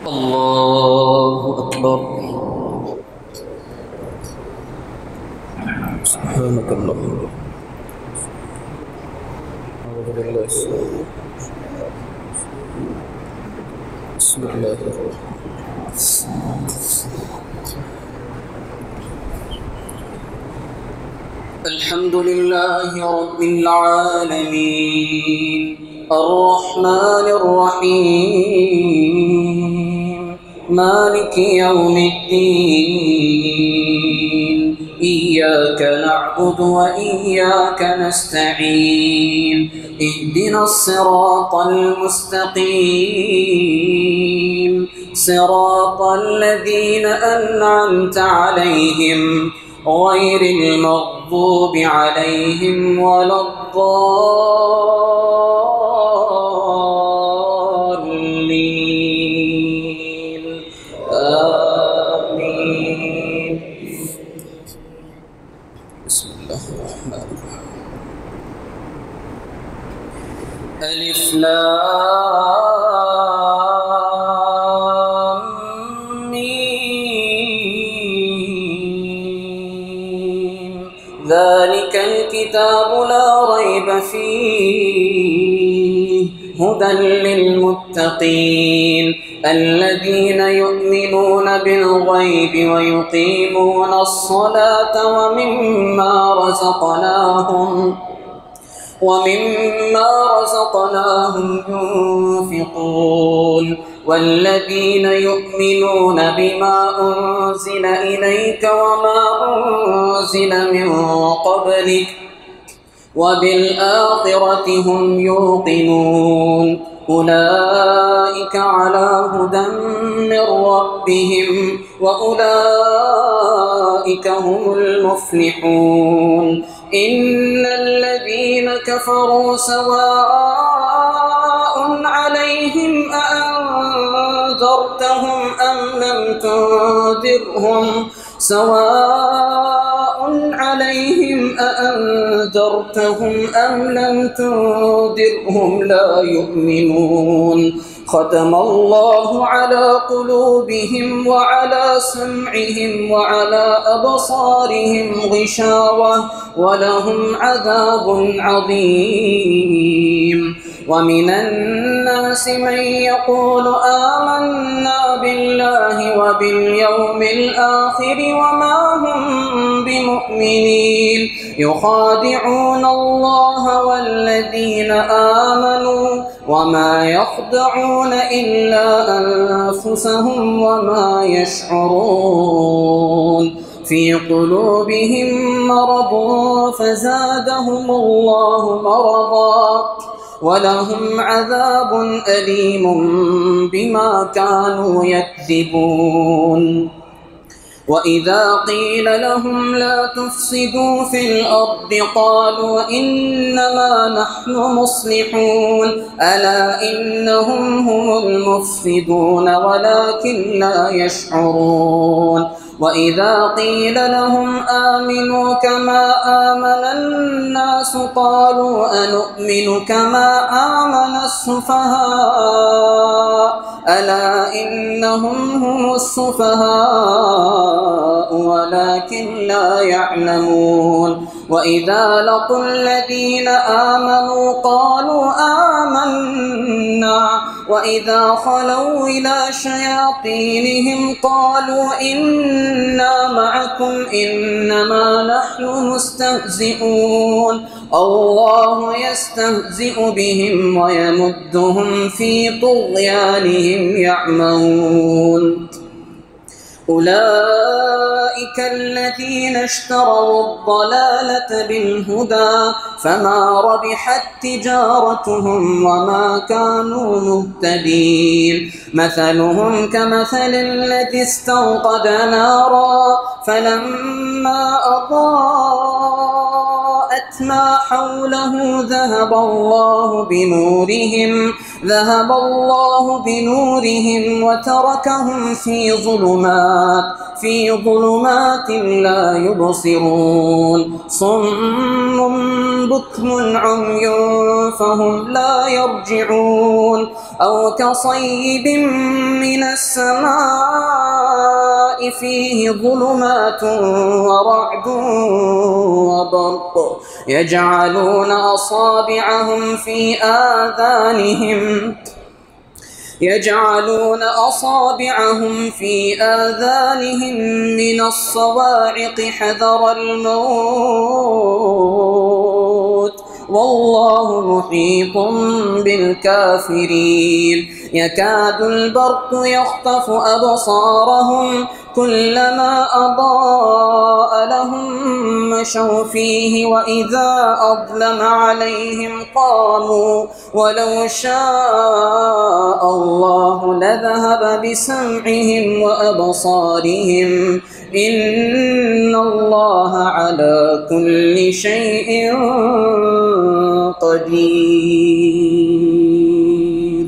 الله أكبر. سبحانك اللهم. أعوذ بالله. بسم الله الرحمن الرحيم. الحمد لله رب العالمين الرحمن الرحيم مالك يوم الدين إياك نعبد وإياك نستعين اهدنا الصراط المستقيم صراط الذين أنعمت عليهم غير المغضوب عليهم ولا الضالين آمين. بسم الله الرحمن الرحيم. ألف لام ميم ذلك الكتاب لا ريب فيه هدى للمتقين الذين يؤمنون بالغيب ويقيمون الصلاة ومما رزقناهم ينفقون والذين يؤمنون بما أنزل إليك وما أنزل من قبلك وبالآخرة هم يوقنون أولئك على هدى من ربهم وأولئك هم المفلحون. إن الذين كفروا سواء عليهم أأنذرتهم أم لم تنذرهم لا يؤمنون. ختم الله على قلوبهم وعلى سمعهم وعلى أبصارهم غشاوة ولهم عذاب عظيم. ومن الناس من يقول آمنا بالله وباليوم الآخر وما هم بمؤمنين يخادعون الله والذين آمنوا وما يخدعون إلا أنفسهم وما يشعرون. في قلوبهم مرض فزادهم الله مرضا ولهم عذاب أليم بما كانوا يكذبون. وإذا قيل لهم لا تفسدوا في الأرض قالوا إنما نحن مصلحون ألا إنهم هم المفسدون ولكن لا يشعرون. وإذا قيل لهم آمنوا كما آمن الناس قالوا أنؤمن كما آمن السفهاء ألا إنهم هم السفهاء ولكن لا يعلمون. وإذا لقوا الذين آمنوا قالوا آمنا وإذا خلوا إلى شياطينهم قالوا إنا معكم إنما نحن مستهزئون الله يستهزئ بهم ويمدهم في طغيانهم يعمهون. أولئك الذين اشتروا الضلالة بالهدى فما ربحت تجارتهم وما كانوا مهتدين. مثلهم كمثل الذي استوقد نارا فلما أضاءت ما حوله ذهب الله بنورهم وتركهم في في ظلمات لا يبصرون صم بكم عمي فهم لا يرجعون أو كصيب من السماء فيه ظلمات ورعد وبرق يجعلون أصابعهم في آذانهم من الصواعق حذر الموت والله محيط بالكافرين يكاد البرق يخطف أبصارهم كلما أضاء لهم مشوا فيه وإذا أظلم عليهم قاموا ولو شاء الله لذهب بسمعهم وأبصارهم إن الله على كل شيء قدير.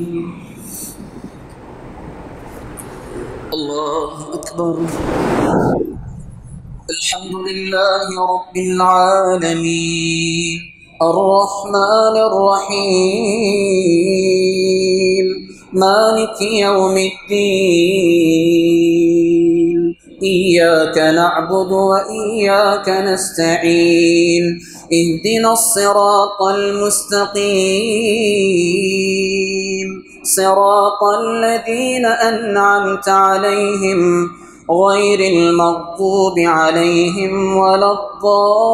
الله أكبر. الحمد لله رب العالمين الرحمن الرحيم مالك يوم الدين إياك نعبد وإياك نستعين اهدنا الصراط المستقيم صراط الذين أنعمت عليهم غير المغضوب عليهم ولا الضالين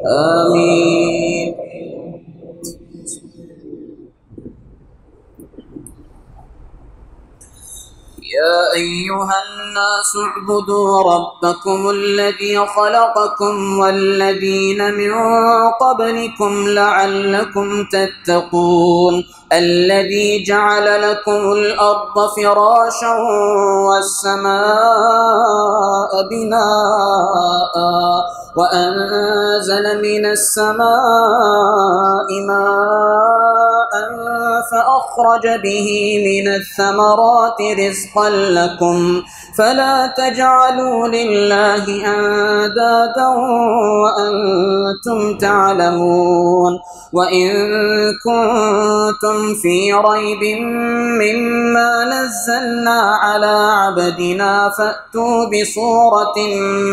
آمين. يا أيها الناس اعبدوا ربكم الذي خلقكم والذين من قبلكم لعلكم تتقون الذي جعل لكم الأرض فراشا والسماء بناء وأنزل من السماء ماء فأخرج به من الثمرات رزقا لكم فلا تجعلوا لله أندادا وأنتم تعلمون وإن كنتم في ريب مما نزلنا على عبدنا فأتوا بصورة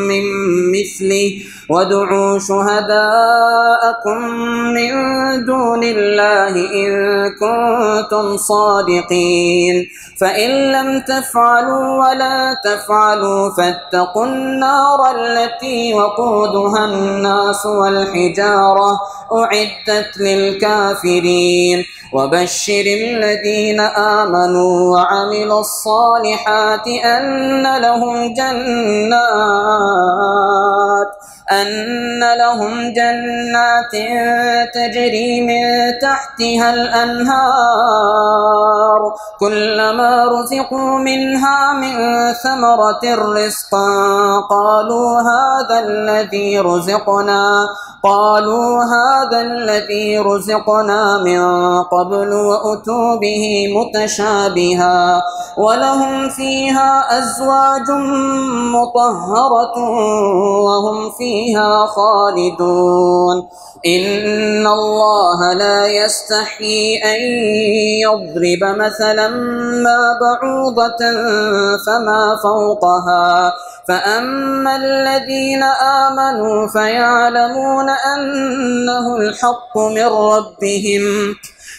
من مثله وادعوا شهداءكم من دون الله إن كنتم صادقين فإن لم تفعلوا ولا تفعلوا فاتقوا النار التي وقودها الناس والحجارة أعدت للكافرين وبشر الذين آمنوا وعملوا الصالحات أن لهم جنات تجري من تحتها الأنهار كلما رزقوا منها من ثمرة رزقا قالوا هذا الذي رزقنا من قبل وأتوا به متشابها ولهم فيها أزواج مطهرة وهم فيها خالدون إن الله لا يستحيي أن يضرب مثلا ما بعوضة فما فوقها فأما الذين آمنوا فيعلمون أنه الحق من ربهم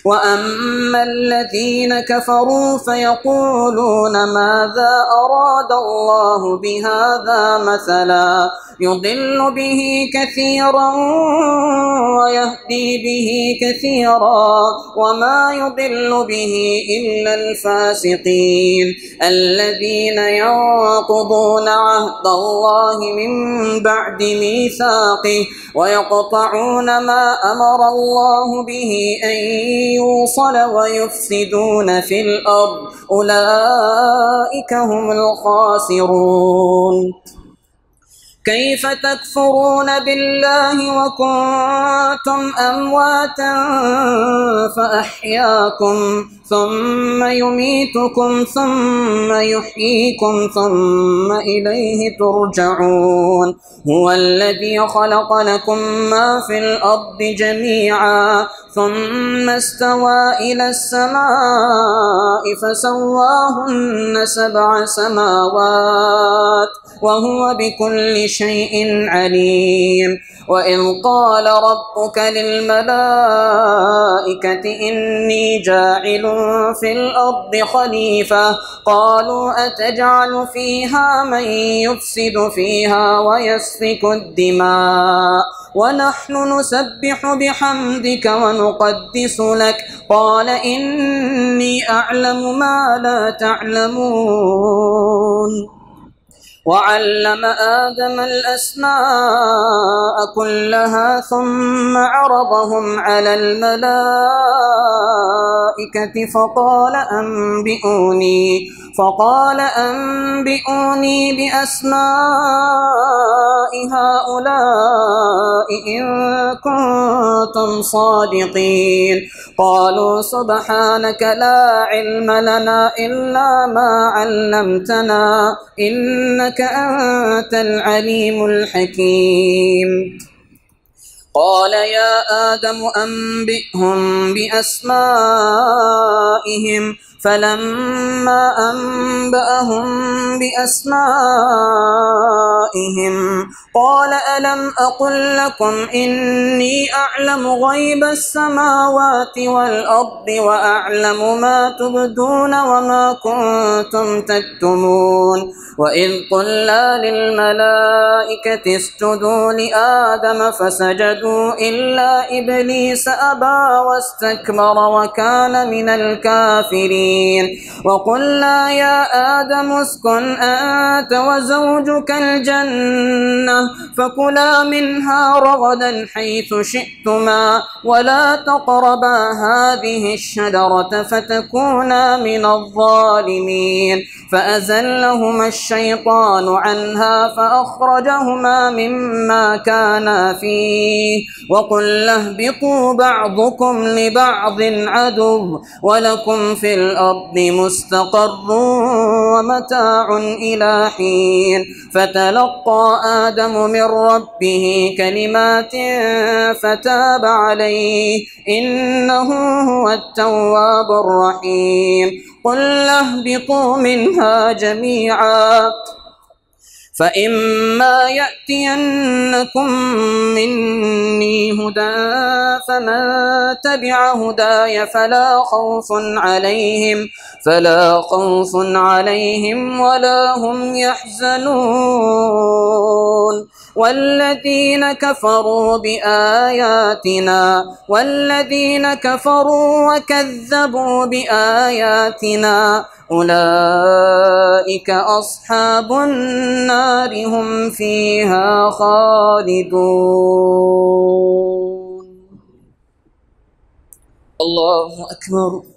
وأما الذين كفروا فيقولون ماذا أراد الله بهذا مثلا يضل به كثيرا ويهدي به كثيرا وما يضل به إلا الفاسقين الذين ينقضون عهد الله من بعد ميثاقه ويقطعون ما أمر الله به أن يوصل ويفسدون في الأرض أولئك هم الخاسرون. كيف تكفرون بالله وكنتم أمواتا فأحياكم ثم يميتكم ثم يحييكم ثم إليه ترجعون هو الذي خلق لكم ما في الأرض جميعا ثم استوى إلى السماء فسواهن 7 سماوات وهو بكل شيء عليم وإذ قال ربك للملائكة إني جاعل في الأرض خليفة قالوا أتجعل فيها من يفسد فيها ويسفك الدماء ونحن نسبح بحمدك ونقدس لك قال إني أعلم ما لا تعلمون وعلم آدم الأسماء كلها ثم عرضهم على الملائكة فقال أنبئوني بأسماء هؤلاء إن كنتم صادقين قالوا سبحانك لا علم لنا إلا ما علمتنا إنك أنت العليم الحكيم قال يا آدم أنبئهم بأسمائهم فلما أنبأهم بأسمائهم قال ألم أقل لكم إني أعلم غيب السماوات والأرض وأعلم ما تبدون وما كنتم تكتمون وإذ قلنا للملائكة اسجدوا لآدم فسجدوا إلا إبليس أبى واستكبر وكان من الكافرين وقلنا يا آدم اسكن أنت وزوجك الجنة فكلا منها رغدا حيث شئتما ولا تقربا هذه الشجرة فتكونا من الظالمين فأزلهما الشيطان عنها فأخرجهما مما كانا فيه وقلنا اهبطوا بعضكم لبعض عدو ولكم في الأرض مستقر ومتاع إلى حين فتلقى آدم من ربه كلمات فتاب عليه إنه هو التواب الرحيم قلنا اهبطوا منها جميعا فإما يأتينكم مني هدى فمن تبع هداي فلا خوف عليهم ولا هم يحزنون والذين كفروا وكذبوا بآياتنا أولئك أصحاب النار هم فيها خالدون الله أكبر